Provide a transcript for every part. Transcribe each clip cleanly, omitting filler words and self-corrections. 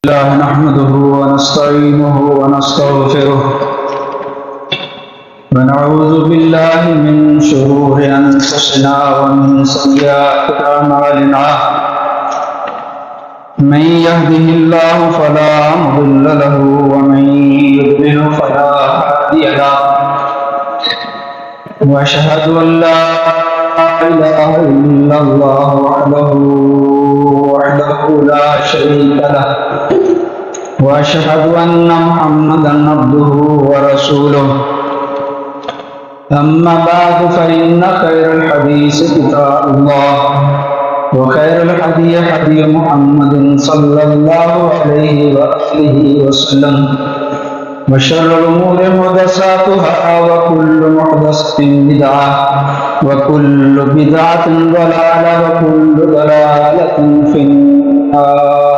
الله نحمده ونستعينه ونستغفره ونعوذ بالله من شرور أنفسنا ومن سيئات أعمالنا من يهده الله فلا مضل له ومن يضلل فلا هادي له وأشهد أن لا إله إلا الله وحده لا شريك له وأشهد أن محمدا عبده ورسوله أما بعد فإن خير الحديث كتاب الله وخير الهدي هدي محمد صلى الله عليه وآله وسلم وشر الأمور محدثاتها وكل محدثة بدعة وكل بدعة ضلالة وكل ضلالة في النار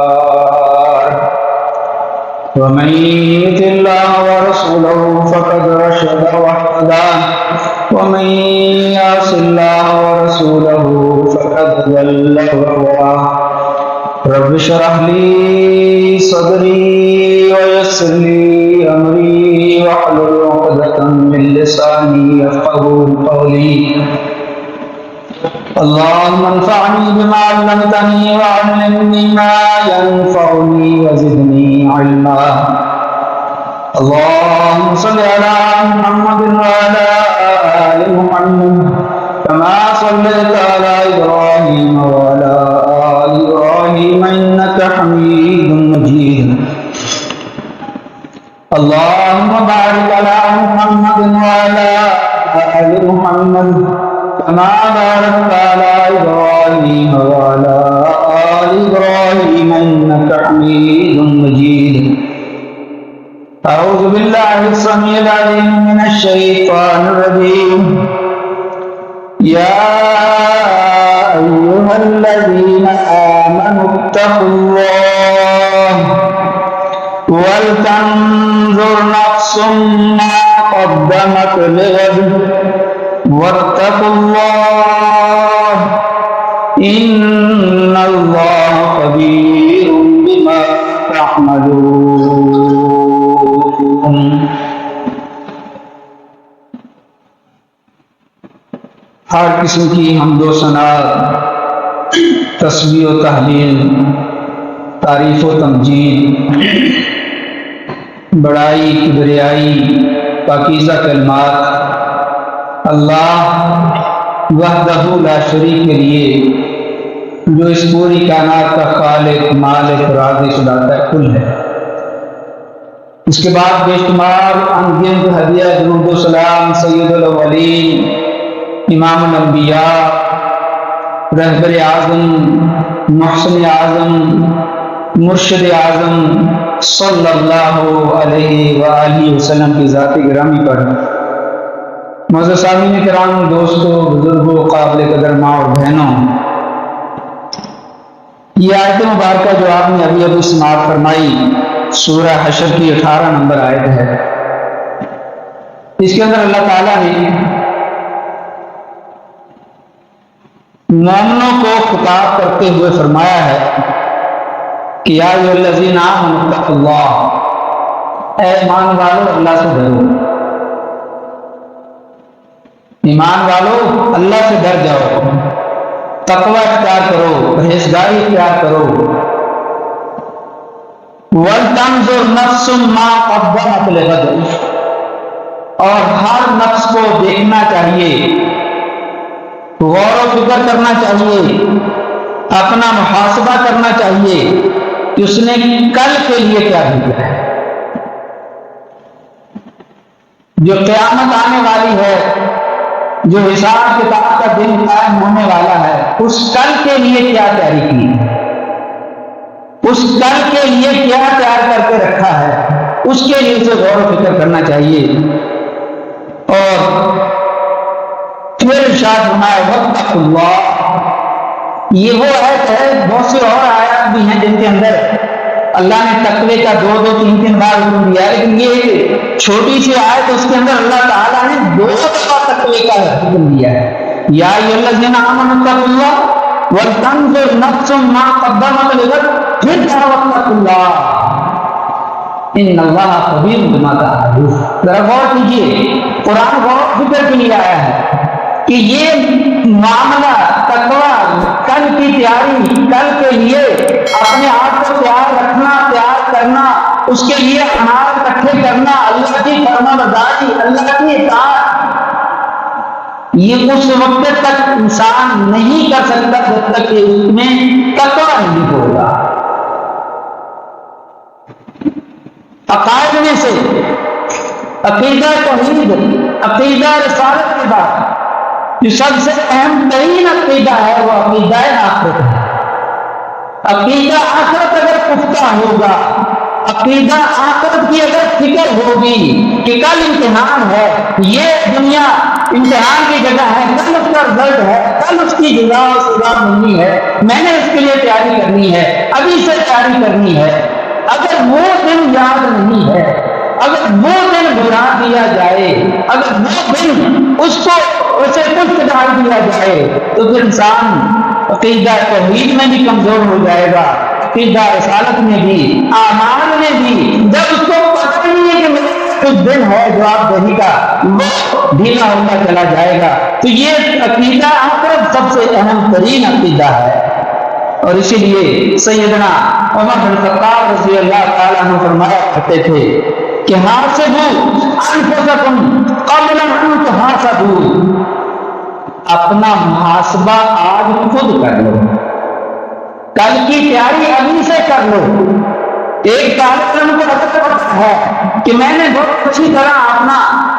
ومن يطع الله ورسوله فقد رشد واهتدى ومن يعص الله ورسوله فقد ضل وغوى رب اشرح لي صدري ويسر لي أمري واحلل عقدة من لساني يفقهوا قولي اللهم انفعني بما علمتني وعلمني ما ينفعني وزدني علما اللهم صل على محمد وعلى آل محمد كما صليت على إبراهيم وعلى آل إبراهيم إنك حميد مجيد اللهم بارك على محمد وعلى آل محمد كما باركت على إبراهيم وعلى آل إبراهيم إنك حميد مجيد أعوذ بالله السميع العليم من الشيطان الرجيم يا أيها الذين آمنوا اتقوا الله ولتنظر نفس ما قدمت لغد واتقوا الله إن الله خبير بما تعملون ہر قسم کی حمد و ثنا تسبیح و تحلیل تعریف و تمجید بڑائی کبریائی پاکیزہ کلمات اللہ وحدہ لا شریک کے لیے جو اس پوری کائنات کا خالق مالک رازق داتا کل ہے۔ اس کے بعد بے شمار انگنت ہدیہ درود و سلام سید الاولین امام الانبیاء رہبر اعظم محسن اعظم مرشد اعظم صلی اللہ علیہ وآلہ وسلم کی ذات گرامی پر معزز سامعین کرام، دوستوں، بزرگوں، قابل قدر ماں اور بہنوں، یہ آیت مبارکہ جو آپ نے ابھی سماعت فرمائی سورہ حشر کی 18 نمبر آیت ہے۔ اس کے اندر اللہ تعالیٰ نے مومنوں کو خطاب کرتے ہوئے فرمایا ہے کہ یا ایھا الذین آمنوا اتقوا اللہ، اے ایمان والو اللہ سے ڈرو، ایمان والو اللہ سے ڈر جاؤ، تقوی اختیار کرو، پرہیزگاری اختیار کرو۔ وَلْتَنظُرْ نَفْسٌ مَا قَدَّمَتْ لِغَدٍ، اور ہر نفس کو دیکھنا چاہیے، غور و فکر کرنا چاہیے، اپنا محاسبہ کرنا چاہیے کہ اس نے کل کے لیے کیا بھیجا ہے۔ جو قیامت آنے والی ہے، جو حساب کتاب کا دن قائم ہونے والا ہے، اس کل کے لیے کیا تیاری کی، اس کل کے لیے کیا تیار کر کے رکھا ہے، اس کے لیے اسے غور و فکر کرنا چاہیے۔ اور پھر ارشاد فرمایا واتقوا اللہ، یہ وہ آیت ہے، بہت سے اور آیات بھی ہیں جن کے اندر اللہ نے تقوی کا 2-3 بار حکم دیا ہے، لیکن یہ چھوٹی سی آیت اس کے اندر اللہ تعالیٰ نے 2 دفعہ تقوی کا حکم دیا ہے۔ یا ایھا الذین آمنوا اتقوا اللہ وَلْتَنظُرْ نَفْسٌ مَا قَدَّمَتْ لِغَدٍ، پھر واتقوا اللہ، ان اللہ خبیر بما تعملون. ذرا غور کیجیے، قرآن غور فکر کے لیے آیا ہے کہ یہ معاملہ تقویٰ، کل کی تیاری، کل کے لیے اپنے آپ کو تیار رکھنا، تیار کرنا، اس کے لیے اعمال اکٹھے کرنا، اللہ کی فرما برداری، اللہ کی اطاعت، یہ اس وقت تک انسان نہیں کر سکتا جب تک کہ اس میں تقویٰ نہیں ہوگا. عقائد میں سے عقیدہ توحید، عقیدہ رسالت کے بعد جو سب سے اہم ترین عقیدہ ہے وہ عقیدہ آخرت ہے. عقیدہ آخرت اگر پختہ ہوگا، عقیدہ آخرت کی اگر فکر ہوگی کہ کل امتحان ہے، یہ دنیا امتحان کی جگہ ہے، کل اس کا رزلٹ ہے، کل اس کی جزا و سزا ملنی ہے، میں نے اس کے لیے تیاری کرنی ہے، ابھی سے تیاری کرنی ہے. اگر وہ دن یاد نہیں ہے، اگر وہ دن بھلا دیا جائے، اگر وہ دن اس کو اسے کچھ ڈال دیا جائے تو پھر انسان عقیدہ توحید میں بھی کمزور ہو جائے گا، عقیدہ رسالت میں بھی، اعمال میں بھی. جب اس کو پتہ نہیں ہے کہ کچھ دن ہے جواب دہی کا، وہ ڈھیلا ہوتا چلا جائے گا. تو یہ عقیدہ آخرت سب سے اہم ترین عقیدہ ہے. اور اسی لیے سیدنا عمر بن خطاب رضی اللہ تعالیٰ عنہ فرمایا کرتے تھے کہ حاسبوا انفسکم قبل ان تحاسبوا، اپنا محاسبہ آج خود کر لو، کل کی تیاری ابھی سے کر لو. ایک طالب علم کو پتہ ہے کہ میں نے بہت اچھی طرح اپنا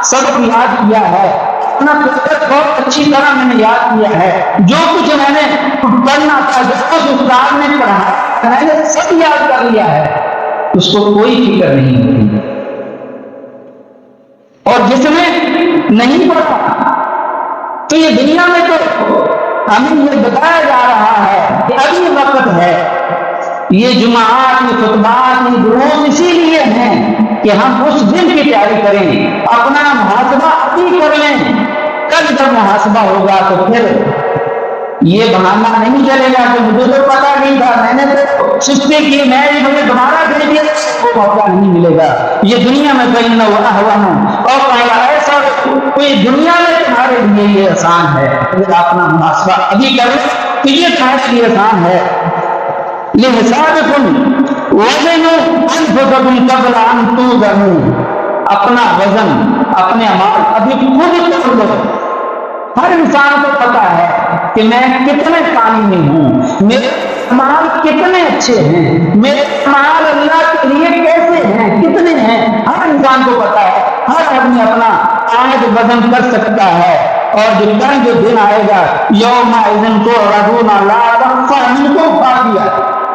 سبق یاد کیا ہے، اپنا پیپر بہت اچھی طرح میں نے یاد کیا ہے، جو کچھ میں نے پڑھنا تھا، جو کچھ استاد نے پڑھایا میں نے سب یاد کر لیا ہے. اس کو کوئی فکر نہیں ہوتی. اور جس نے نہیں پڑھا تو یہ دنیا میں تو ہمیں یہ بتایا جا رہا ہے کہ ابھی وقت ہے. یہ جمعات، یہ خطبات، یہ دروس اسی لیے ہیں کہ ہم اس دن کی تیاری کریں، اپنا محاسبہ ابھی کر لیں. کل جب محاسبہ ہوگا تو پھر یہ بہانہ نہیں چلے گا کہ مجھے تو پتا نہیں تھا، میں نے تو سستی کی، میں مجھے دوبارہ دے دیا، وہ موقع نہیں ملے گا. یہ دنیا میں کہیں اور ایسا کوئی دنیا میں تمہارے لیے یہ آسان ہے. اگر اپنا محاسبہ ابھی کریں تو یہ تمہارے لیے آسان ہے. لِحِسَابِكُمْ وَزِنُوا أَنفُسَكُمْ قَبْلَ أَن تُوزَنُوا، اپنا وزن، اپنے اعمال ابھی خود کر لو. ہر انسان کو پتا ہے کہ میں کتنے کامی میں ہوں، میرے اعمال کتنے اچھے ہیں، میرے اعمال اللہ کے لیے کیسے ہیں، کتنے ہیں. ہر انسان کو پتا ہے، ہر آدمی اپنا آج وزن کر سکتا ہے. اور جو دن آئے گا یومئذ تعرضون لا تخفى منکم خافیہ،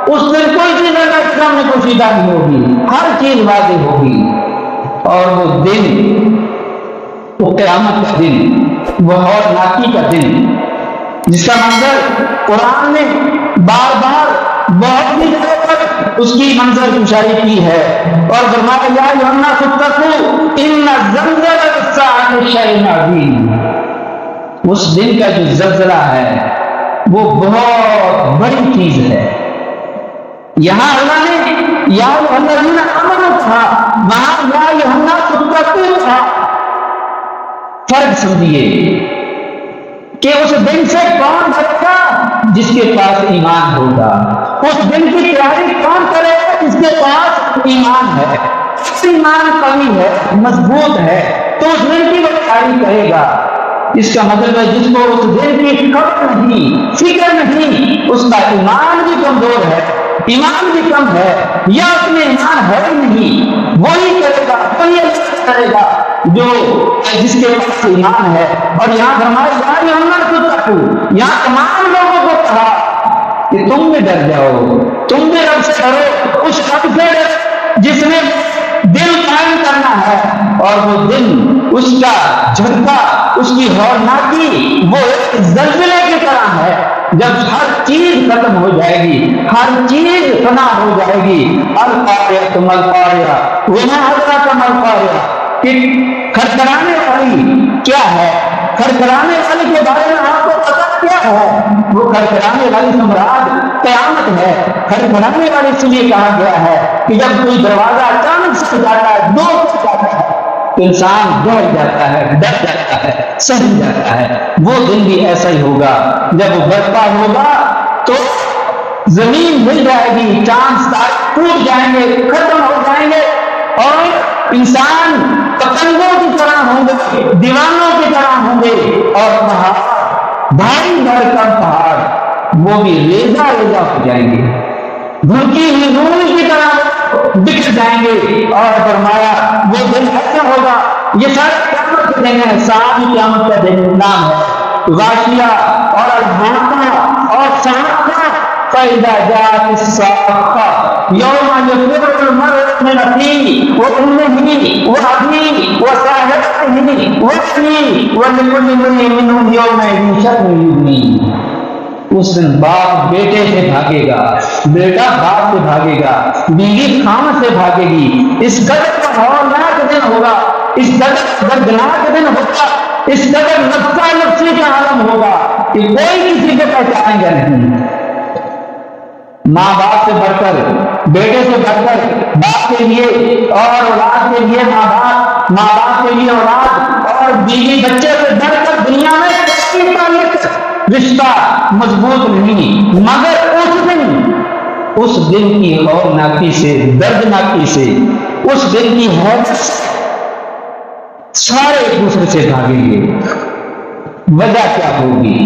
اس دن کوئی چیز اللہ کے سامنے پوشیدہ نہیں ہوگی، ہر چیز واضح ہوگی. اور وہ دن، وہ قیامت کا دن، وہ ہولناکی کا دن، جس کا منظر قرآن نے بار بار بہت ہی جگہ پر اس کی منظر کشائی کی ہے. اور فرمایا یا ایھا الناس اتقوا ان زلزلۃ الساعۃ شیء عظیم، اس دن کا جو زلزلہ ہے وہ بہت بڑی چیز ہے. یہاں اللہ نے یا الذین آمنوا کہا، وہاں یا ایھا الناس اتقوا کہا. فرق سمجھیے کہ اس دن سے کون بچے گا؟ جس کے پاس ایمان ہوگا. اس دن کی تیاری کون کرے گا؟ جس کے پاس ایمان ہے. ایمان قوی ہے، مضبوط ہے، تو اس دن کی وہ تیاری کرے گا. اس کا مطلب ہے جس کو اس دن کی خبر نہیں، فکر نہیں، اس کا ایمان بھی کمزور ہے، ایمان بھی کم ہے، یا اس میں ایمان ہے نہیں. وہی کرے گا، وہی کرے گا جو جس کے پاس ایمان ہے. اور یہاں فرمایا یا ایھا الناس اتقوا، یہاں تمام لوگوں کو کہا کہ تم بھی ڈر جاؤ، تم بھی رب سے ڈرو، اس رب سے ڈرو جس نے دل قائم کرنا ہے. اور وہ دن، اس کا جھٹکا، اس کی ہولناکی وہ ایک زلزلے کی طرح ہے. جب ہر چیز ختم ہو جائے گی، ہر چیز فنا ہو جائے گی. القاریہ ما القاریہ وما ادراک ما القاریہ، کہ کھڑکھڑانے والی کیا ہے؟ کھڑکھڑانے والی کے بارے میں آپ کو پتا کیا ہے؟ وہ کھڑکھڑانے والی سے مراد قیامت ہے. کھڑکھڑانے والی اس لیے کہا گیا ہے کہ جب کوئی دروازہ اچانک سے جاتا ہے، دوست سے جاتا ہے، تو انسان ڈر جاتا ہے، ڈر جاتا ہے، سہم جاتا ہے۔ وہ دن بھی ایسا ہی ہوگا، جب وہ برپا ہوگا تو زمین مل جائے گی، چاند ستارے ٹوٹ جائیں گے، ختم ہو جائیں گے، اور انسان پتنگوں کی طرح ہوں گے، دیوانوں کی طرح ہوں گے، اور پہاڑ بھاری بھرکم پہاڑ وہ بھی ریزہ ریزہ ہو جائیں گے، بھڑکی ہوئی روئی کی طرح بکھر جائیں گے۔ اور فرمایا وہ دن ایسا ہوگا، یہ سارے قیامت کے دن ہے، ساری قیامت کا دن نام ہے غاشیہ اور الحاقہ اور صاخہ۔ فَإِذَا جَاءَتِ الصَّاخَّةُ يَوْمَ يَفِرُّ الْمَرْءُ مِنْ أَخِيهِ وَأُمِّهِ وَأَبِيهِ وَصَاحِبَتِهِ وَبَنِيهِ وَلِكُلِّ امْرِئٍ مِّنْهُمْ يَوْمَئِذٍ شَأْنٌ يُغْنِيهِ۔ اس دن باپ بیٹے سے بھاگے گا، بیٹا باپ سے بھاگے گا، بیوی خامد سے بھاگے گی۔ اس قدر ہولناک دن ہوگا، اس قدر دردناک دن ہوگا، اس قدر نفسا نفسی کا عالم ہوگا کہ کوئی کسی کو پہچانے گا نہیں۔ ماں باپ سے بڑھ کر، بیٹے سے بڑھ کر باپ کے لیے، اور اولاد کے لیے ماں باپ، ماں باپ کے لیے اولاد، اور بیوی بچے سے بڑھ کر دنیا میں کوئی تعلق رشتہ مضبوط نہیں، مگر اس دن کی ہولناکی سے، دردناکی سے، اس دن کی حیرت سے سارے ایک دوسرے سے بھاگیں گے۔ وجہ کیا ہوگی؟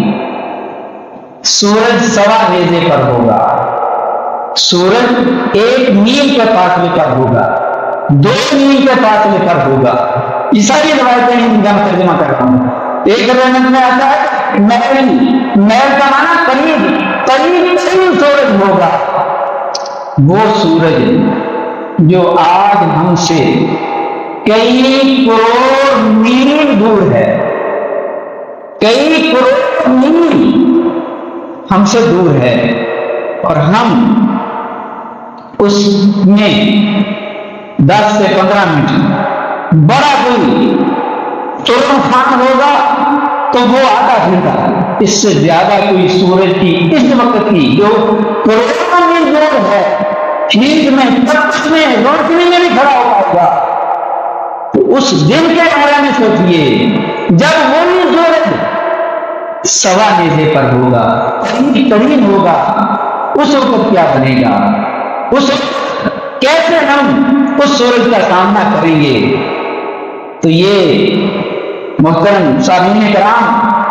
سورج سوا نیزے پر ہوگا، سورج 1 میل کے فاصلے پر ہوگا، 2 میل کے فاصلے پر ہوگا۔ یہ ساری روایتیں ان کا ترجمہ کرتا ہوں۔ ایک روایت میں آتا ہے میل کا معنی قریب، قریب سورج ہوگا۔ وہ سورج جو آج ہم سے کئی کروڑ میل دور ہے، کئی کروڑ میل ہم سے دور ہے، اور ہم اس میں 10 سے 15 منٹ، بڑا کوئی طوفان ہوگا تو وہ آدھا گھنٹہ، اس سے زیادہ کوئی سورج کی اس وقت کی جو کروڑوں میل دور ہے ہیٹ میں، تپش میں، روشنی میں بھی کھڑا ہو پائے گا۔ تو اس دن کے بارے میں سوچئے، جب وہی سورج سوا نیزے پر ہوگا، قریب قریب ہوگا، اس وقت کیا بنے گا؟ اس وقت کیسے ہم اس سورج کا سامنا کریں گے؟ تو یہ محترم سامعین کرام،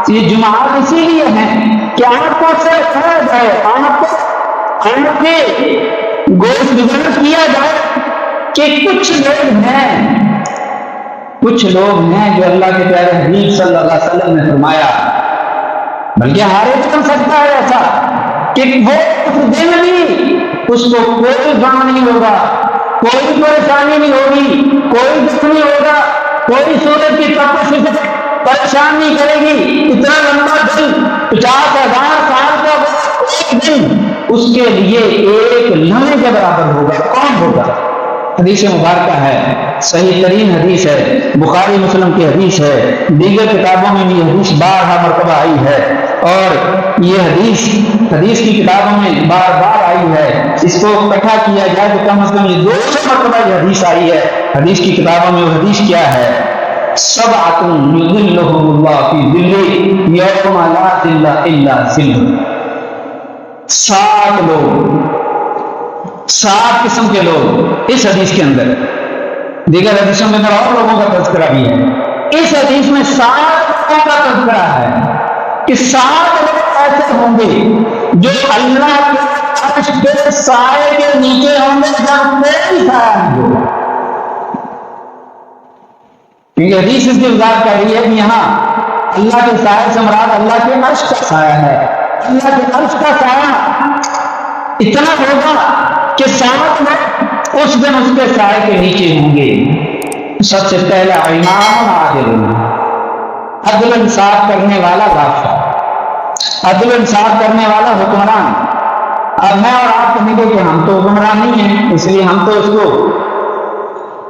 یہ جمعات اسی لیے ہیں کہ آپ کو سے قید ہے، آپ کے گوشت گزر کیا جائے کہ کچھ لوگ ہیں جو اللہ کے پیارے حبیب صلی اللہ علیہ وسلم نے فرمایا، بلکہ ہر ایک بن سکتا ہے ایسا کہ وہ اس دن بھی اس کو کوئی غم نہیں ہوگا، کوئی پریشانی نہیں ہوگی، کوئی دکھ نہیں ہوگا، کوئی سورج کی تپش سے پریشان نہیں کرے گی۔ اتنا لمبا دن، 50,000 سال کا ایک دن اس کے لیے ایک لمحے کے برابر ہوگا۔ کون ہوگا؟ حدیث مبارکہ ہے، صحیح ترین حدیث ہے، بخاری مسلم کی حدیث ہے، دیگر کتابوں میں بھی حدیث بارہا مرتبہ آئی ہے، اور یہ حدیث کی کتابوں میں بار بار آئی ہے۔ اس کو اکٹھا کیا جائے تو کم از کم یہ 200 مرتبہ یہ حدیث آئی ہے حدیث کی کتابوں میں۔ وہ حدیث کیا ہے؟ سبعۃ یظلھم اللہ فی ظلہ یوم لا ظل الا ظلہ۔ 7 لوگ، 7 قسم کے لوگ اس حدیث کے اندر، دیگر حدیثوں میں اور لوگوں کا تذکرہ بھی ہے، اس حدیث میں 7 لوگوں کا تذکرہ ہے کہ 7 لوگ ایسے ہوں گے جو اللہ کے عرش کے سائے کے نیچے ہوں گے جب کوئی سایہ نہیں ہوگا۔ کیونکہ حدیث اس کی وضاحت کر رہی ہے کہ یہاں اللہ کے سائے سے مراد اللہ کے عرش کا سایہ ہے۔ اللہ کے عرش کا سایہ اتنا ہوگا کہ 7 لوگ اس دن اس کے سائے کے نیچے ہوں گے۔ سب سے پہلا امام عادل، عدل انصاف کرنے والا بادشاہ، عدل انصاف کرنے والا حکمران۔ اب میں اور آپ کہیں گے کہ ہم تو حکمران نہیں ہیں، اس لیے ہم تو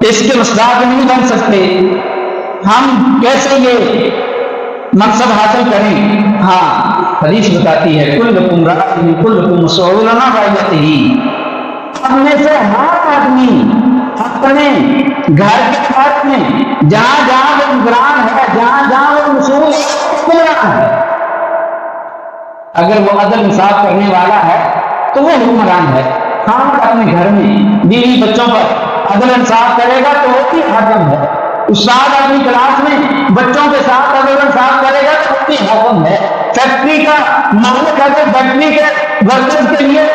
اس کے مصداق نہیں بن سکتے، ہم کیسے یہ منصب حاصل کریں؟ ہاں، حدیث بتاتی ہے کلکم راعٍ کلکم مسئول عن رعیتہ، ہم میں سے ہر آدمی اپنے گھر کے بارے میں جہاں جہاں وہ حکمران ہے، جہاں جہاں وہ مسئول حکمران ہے، اگر وہ عدل انصاف کرنے والا ہے تو وہ حکمران ہے۔ خاوند اپنے گھر میں بیوی بچوں پر عدل انصاف کرے گا تو وہ بھی حاکم ہے۔ استاد اپنی کلاس میں بچوں کے ساتھ عدل انصاف کرے گا تو وہ بھی حاکم ہے۔ فیکٹری کا مالک اگر فیکٹری کے ورکرز کے لیے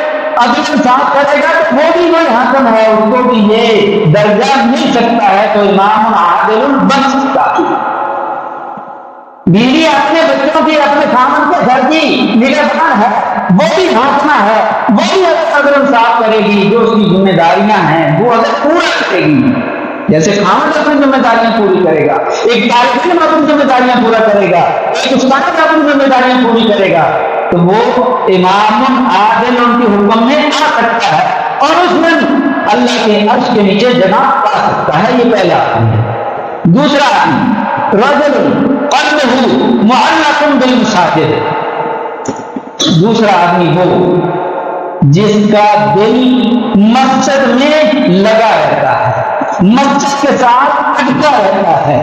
عدل انصاف کرے گا تو وہ بھی کوئی حاکم ہے، اس کو بھی یہ درجہ مل سکتا ہے، تو امام عادل بن سکتا ہے۔ بیوی اپنے بچوں کی، اپنے خاوند کے گھر کی نگہبان ہے، وہ بھی حاکمہ ہے، وہ بھی عدل انصاف کرے گی، جو اس کی ذمہ داریاں ہیں وہ اگر پورا کرے گی، جیسے خاوند اپنی ذمہ داریاں پوری کرے گا، ایک طالب علم اپنی ذمہ داریاں پورا کرے گا، ایک استاد اپنی ذمہ داریاں پوری کرے گا، تو وہ امام عادل ان کے حکم میں آ سکتا ہے اور اس میں اللہ کے عرش کے نیچے جگہ پا سکتا ہے۔ یہ پہلا آدمی ہے۔ دوسرا آدمی رجل قلبہ معلق بالمساجد، دوسرا آدمی وہ جس کا دل مسجد میں لگا رہتا ہے، مسجد کے ساتھ اٹکا رہتا ہے،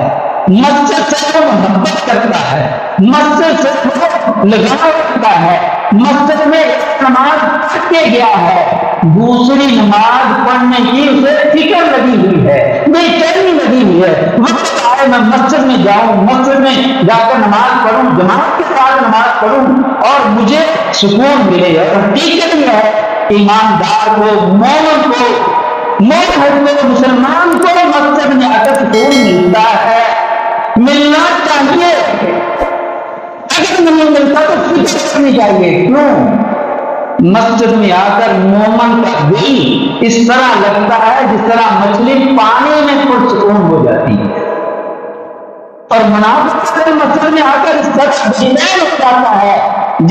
مسجد سے وہ محبت کرتا ہے، مسجد سے وہ لگاؤ رکھتا ہے، مسجد میں نماز پڑھ کے گیا ہے، دوسری نماز پڑھنے کی اسے فکر لگی ہوئی ہے، بے چینی لگی ہوئی ہے، وقت آئے میں مسجد میں جاؤں، مسجد میں جا کر نماز پڑھوں، جماعت کے ساتھ نماز پڑھوں اور مجھے سکون ملے۔ اور حقیقت یہ ہے ایماندار کو، مومن کو، موحد کو، مسلمان کو مسجد میں آ کر سکون ملتا ہے، ملنا چاہیے، اگر نہیں ملتا تو فکر کرنی چاہیے۔ کیوں؟ مسجد میں آ کر مومن کا دل اس طرح لگتا ہے جس طرح مچھلی پانی میں پرسکون ہو جاتی ہے، اور منافق مسجد میں آ کر اس طرح بے چین ہو جاتا ہے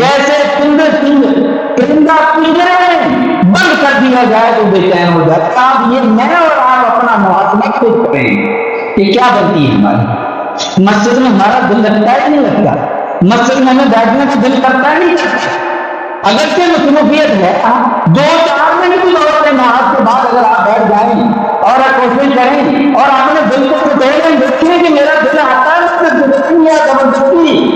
جیسے پرندہ پنجرے میں بند کر دیا جائے تو بے چین ہو جاتا ہے۔ آپ یہ میں اور آپ اپنا محاسبہ خود کریں کہ کیا بنتی ہے ہماری مسجد میں، ہمارا دل لگتا ہے نہیں لگتا؟ مسجد میں ہمیں بیٹھنے کا دل کرتا ہے نہیں کرتا؟ اگرچہ مصروفیت ہے، 2-4 منٹ کی ضرورت ہے، نماز کے بعد اگر آپ بیٹھ جائیں اور کوشش کریں اور آپ نے دل کو دیکھیں کہ میرا دل آتا ہے زبردستی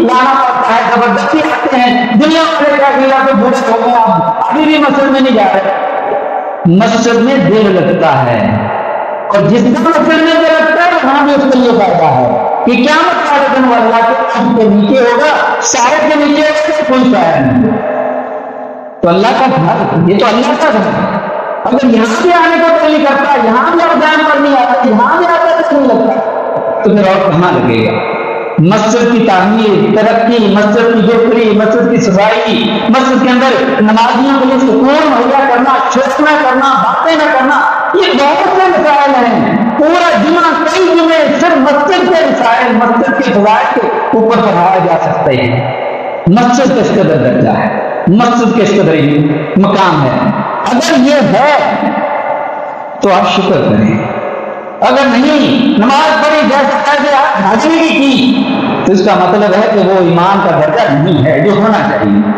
لانا پڑتا ہے، زبردستی آتے ہیں، دنیا والے کیا گیا تو بھوک ہو گیا، ابھی بھی مسجد میں نہیں جا رہے۔ مسجد میں دل لگتا ہے، اور جس کا مسجد میں دل لگتا ہے وہاں بھی اس کے لیے فائدہ ہے کہ کیا مطلب اللہ کے نیچے ہوگا، سارے کے نیچے کوئی فائدہ نہیں، تو اللہ کا گھر، یہ تو اللہ کا گھر ہے، اگر یہاں بھی آنے کو دل نہیں کرتا، یہاں بھی اذان پر نہیں آتا، یہاں بھی آتا تو نہیں لگتا، تو پھر اور کہاں لگے گا؟ مسجد کی تعمیر، ترقی، مسجد کی جوکری، مسجد کی صفائی، مسجد کے اندر نمازیوں کے لیے سکون مہیا کرنا، چھوٹنا کرنا، باتیں نہ کرنا، یہ بہت سے مسائل ہیں۔ پورا جمعہ، کئی جمعے صرف مسجد کے مسائل، مسجد کے فوائد کے اوپر پڑھایا جا سکتے ہیں۔ مسجد کس قدر درجہ ہے، مسجد کس قدر مقام ہے، اگر یہ ہے تو آپ شکر کریں، اگر نہیں نماز پڑھی جیسے آپ حاضری کی تو اس کا مطلب ہے کہ وہ ایمان کا درجہ نہیں ہے جو ہونا چاہیے۔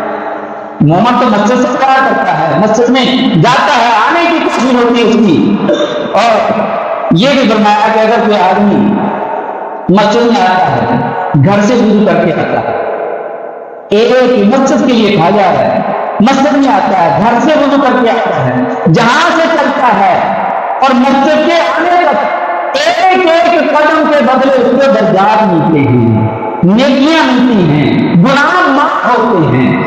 مومن تو مسجد سے پیار کرتا ہے، مسجد میں جاتا ہے، آنے کی کوشش ہوتی ہے اس کی، اور یہ بھی فرمایا کہ اگر کوئی آدمی مسجد میں آتا ہے، گھر سے وضو کر کے آتا ہے، ایک مسجد کے لیے کھا جا رہا ہے، مسجد میں آتا ہے، گھر سے وضو کر کے آتا ہے، جہاں سے چلتا ہے اور مسجد کے آنے تک ایک ایک قدم کے بدلے اس کو درجات ملتے ہیں، نیکیاں ملتی ہیں، گناہ معاف ہوتے ہیں۔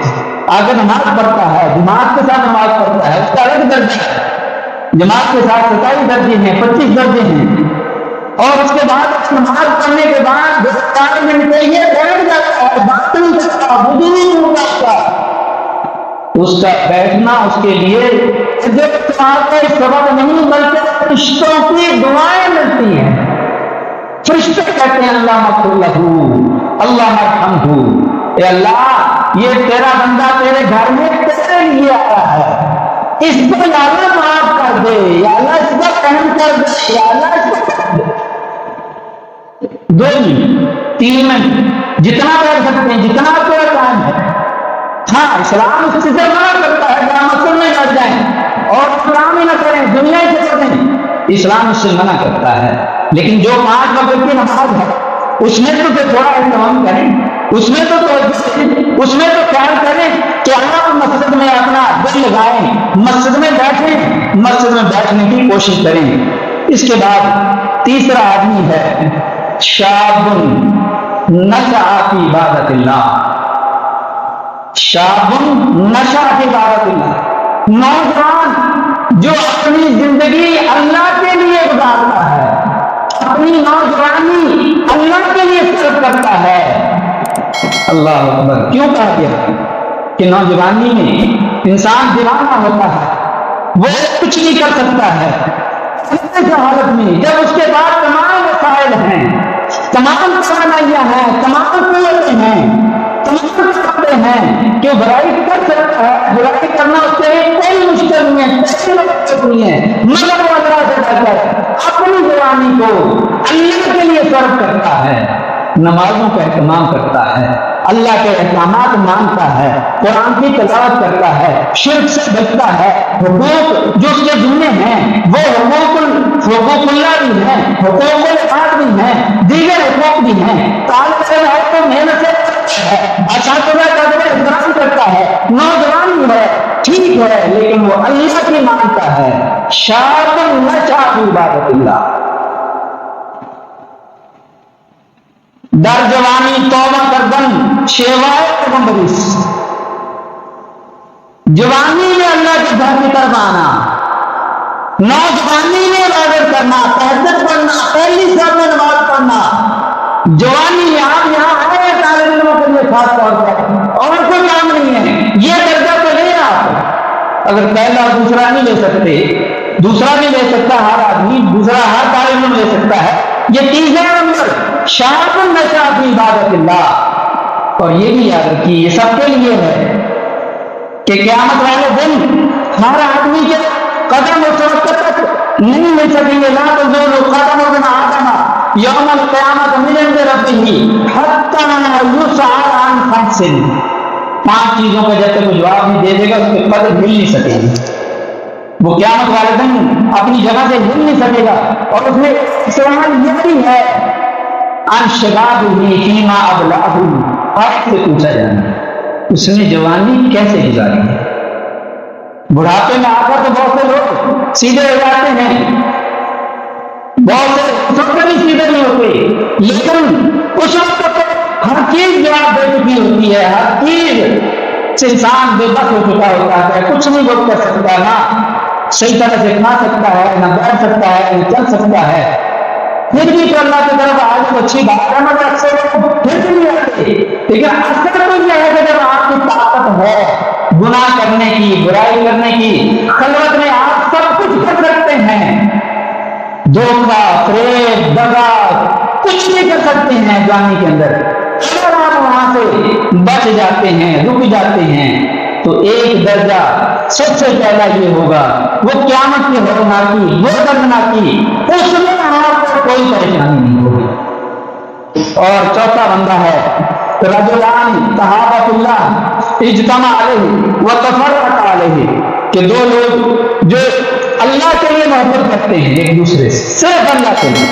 اگر نماز پڑھتا ہے، جماعت کے ساتھ نماز پڑھتا ہے، اس کا الگ درجہ ہے، جماعت کے ساتھ 27 درجے ہیں، 25 درجے ہیں، اور اس کے بعد نماز پڑھنے کے بعد 4 منٹ کے لیے بیٹھ جاتا ہے، بات نہیں کرتا، وضو نہیں کرتا، اس کا بیٹھنا اس کے لیے جو سبب نہیں بلکہ فرشتوں کی دعائیں ملتی ہیں۔ فرشتے کہتے ہیں اللہ مغفر لہ، اللہ ارحمہ، اے اللہ یہ تیرا بندہ تیرے گھر میں تیرے لیے آیا ہے، اس کو یا اللہ معاف کر دے، یا اللہ اس کو رحم کر دے، یا اللہ اس کو کر دے۔ 2 منٹ 3 منٹ جتنا بیٹھ سکتے ہیں، جتنا تیرا ٹائم ہے۔ ہاں اسلام اس چیز سے منع کرتا ہے کہ مسجد میں بیٹھ جائیں اور اسلام ہی نہ کریں، دنیا ہی سے کریں، اسلام اس سے منع کرتا ہے. لیکن جو 5 وقت کی نماز ہے اس میں تو تھوڑا اہتمام کریں، اس میں تو اس میں تو خیال کریں کہ آپ مسجد میں اپنا دل لگائیں، مسجد میں بیٹھیں، مسجد میں بیٹھنے کی کوشش کریں. اس کے بعد تیسرا آدمی ہے شاب نشأ فی عبادت اللہ. شاب نشأ فی عبادت اللہ، نوجوان جو اپنی زندگی اللہ کے لیے گزارتا ہے، اپنی نوجوانی اللہ کے لیے صرف کرتا ہے. اللہ اکبر. کیوں کہا گیا کہ نوجوانی میں انسان دیوانہ ہوتا ہے، وہ کچھ نہیں کر سکتا ہے ایسی حالت میں جب اس کے پاس تمام وسائل ہیں، تمام توانائیاں ہیں، تمام قوتیں ہیں، تمام طاقتیں ہیں کہ برائی کر سکتا ہے. برائی کرنا اس کے لیے کوئی مشکل نہیں ہے، کوئی مشکل نہیں ہے، مگر وہ اللہ سے ڈر کر اپنی جوانی کو اللہ کے لیے صرف کرتا ہے، نمازوں کا اہتمام کرتا ہے، اللہ کے احکامات مانتا ہے، قرآن کی تلاوت کرتا ہے، شرک سے بچتا ہے، حقوق جو اس کے ذمہ ہیں وہ حقوق اللہ بھی ہیں، حقوق العباد بھی ہیں، دیگر حقوق بھی ہیں. طالب علم ہے تو محنت سے اساتذہ کا احترام کرتا ہے، نوجوان ہے ٹھیک ہے لیکن وہ اللہ کی مانتا ہے. شاب نشأ فی عبادت اللہ. در جوانی توبہ کردن شیوائے پیغمبریس. جوانی میں اللہ کے گھر کی طرف آنا، نوجوانی میں عبادت کرنا، تہجد پڑھنا، پہلی صف میں نماز پڑھنا. جوانی میں آپ یہاں آئے ہیں طالب علموں کے لیے خاص طور پر، اور کوئی کام نہیں ہے، یہ درجہ تو لے آپ. اگر پہلا اور دوسرا نہیں لے سکتے، دوسرا نہیں لے سکتا ہر آدمی، دوسرا ہر طالب علم لے سکتا ہے، یہ تیسرا نمبر شاب نشأ فی عبادت اللہ. اور یہ بھی یاد رکھیے یہ سب کے لیے ہے کہ قیامت والے دن ہر آدمی کے قدم اس وقت تک نہیں مل سکیں گے. لا تزول قدم ابن آدم یوم القیامت من عند ربہ حتی یسأل عن خمس. 5 چیزوں کا جب تک وہ جواب نہیں دے دے گا اس کے قدم مل نہیں سکیں گے. وہ قیامت والے دن اپنی جگہ سے ہل نہیں سکے گا. اور اس میں سوال یہ بھی ہے عن شبابہ فیما ابلغہ، آپ سے پوچھا جانا اس نے جوانی کیسے گزاری ہے. بڑھاپے میں آ کر تو بہت سے لوگ سیدھے ہو جاتے ہیں، بہت سے سب کبھی سیدھے نہیں ہوتے، لیکن اس وقت تو ہر چیز جواب دے چکی ہوتی ہے، ہر چیز سے انسان بے بس ہو چکا ہوتا ہے، کچھ نہیں وہ کر سکتا، نہ صحیح طرح سے کھا سکتا ہے، نہ بیٹھ سکتا ہے، نہ چل سکتا ہے. پھر بھی تو اللہ کی طرف آج تو اچھی بات ہے، مگر اکثر پھر بھی نہیں آتے. لیکن اکثر تو یہ ہے کہ جب آپ کی طاقت ہے گناہ کرنے کی، برائی کرنے کی، خلوت میں آپ سب کچھ کر سکتے ہیں، دھوکہ، فریب، دغا کچھ بھی کر سکتے ہیں جوانی کے اندر. اگر آپ وہاں سے بچ جاتے ہیں، رک جاتے ہیں، تو ایک درجہ سب سے پہلا یہ ہوگا وہ قیامت کی ہولناکی، وہ دردناکی، اس میں آپ کو کوئی پریشانی نہیں ہوگی. اور چوتھا بندہ ہے رجلان تحابا فی اللہ اجتمع علیہ وتفرق علیہ، کہ 2 لوگ جو اللہ کے لیے محبت کرتے ہیں ایک دوسرے سے، صرف اللہ کے لیے،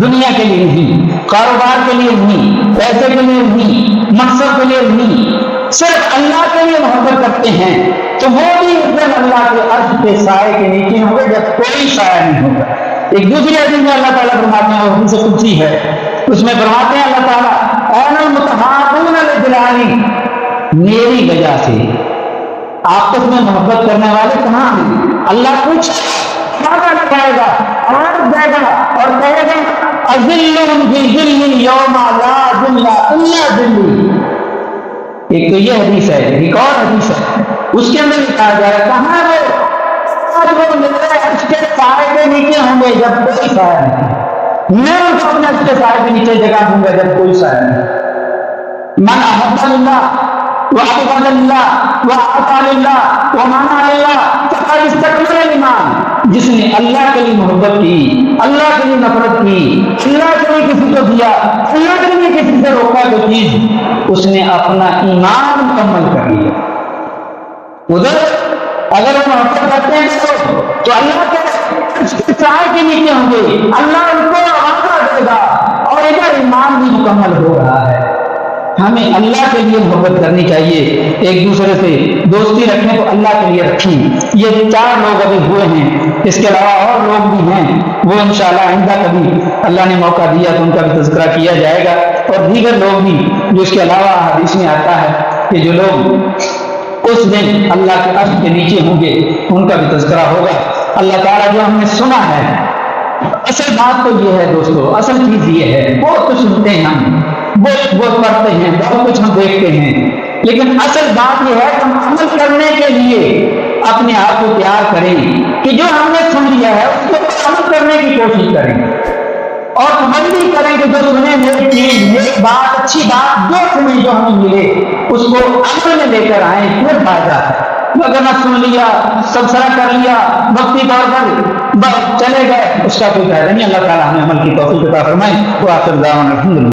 دنیا کے لیے نہیں، کاروبار کے لیے نہیں، پیسے کے لیے نہیں، مقصد کے لیے نہیں، صرف اللہ کے لیے محبت کرتے ہیں، تو وہ بھی اس دن اللہ کے عرش کے سائے کے نیچے ہوں گے جب کوئی سایہ نہیں ہوگا. ایک دوسری حدیث میں اللہ تعالیٰ فرماتے ہیں، وہ حدیث قدسی ہے، اس میں فرماتے ہیں اللہ تعالیٰ اَنَا الْمُتَحَابُونَ لِجَلَالِي، میری وجہ سے آپس میں محبت کرنے والے کہاں ہیں؟ اللہ کچھ وعدہ لگائے گا، آواز دے گا اور کہے گا اَذِلُّهُمْ بِذِلِّ يَوْمَ لَا ذِلَّ إِلَّا ذِلِّي. ایک تو یہ حدیث ہے، ایک اور حدیث ہے، اس کے اندر کہا جائے کہاں وہ میرے عرش کے سائے کے نیچے ہوں گے جب کوئی سایہ نہیں، میں ان کو اپنے عرش کے سائے کے نیچے جگہ دوں گا جب کوئی سایہ نہیں. من احب اللہ وأبغض اللہ وأعطى للہ ومنع للہ فقد استكمل الایمان. جس نے اللہ کے لیے محبت کی، اللہ کے لیے نفرت کی، اللہ کے لیے کسی کو دیا، اللہ کے لیے کسی سے روکا کوئی چیز، اس نے اپنا ایمان مکمل کر لیا. ادھر اگر وہ محبت کرتے ہیں تو اللہ کے چائے کے نیچے ہوں گے، اللہ ان کو آگاہ دے گا، اور ادھر ایمان بھی مکمل ہو رہا ہے۔ ہمیں اللہ کے لیے محبت کرنی چاہیے، ایک دوسرے سے دوستی رکھیں تو اللہ کے لیے رکھیں۔ یہ 4 لوگ ابھی ہوئے ہیں، اس کے علاوہ اور لوگ بھی ہیں، وہ انشاءاللہ آئندہ کبھی اللہ نے موقع دیا تو ان کا بھی تذکرہ کیا جائے گا، اور دیگر لوگ بھی جو اس کے علاوہ حدیث میں آتا ہے کہ جو لوگ اس دن اللہ کے عرش کے نیچے ہوں گے ان کا بھی تذکرہ ہوگا۔ اللہ تعالیٰ جو ہم نے سنا ہے، اصل بات تو یہ ہے دوستو، اصل چیز یہ ہے، بہت کچھ سنتے ہیں ہم، بہت پڑھتے ہیں، بہت کچھ ہم دیکھتے ہیں، لیکن اصل بات یہ ہے کہ ہم عمل کرنے کے لیے اپنے آپ کو تیار کریں کہ جو ہم نے سن لیا ہے اس کو عمل کرنے کی کوشش کریں، اور تمنی کریں کہ جو سنے میری چیز، میری بات، اچھی بات جو سنیں، جو ہمیں ملے اس کو عمل میں لے کر آئیں، پھر فائدہ ہے۔ اگر نہ سن لیا، تبصرہ کر لیا، وقتی طور پر بس چلے گئے، اس کا کوئی فائدہ نہیں۔ اللہ تعالیٰ ہمیں عمل کی توفیق عطا فرمائے۔ وآخر دعوانا الحمدللہ۔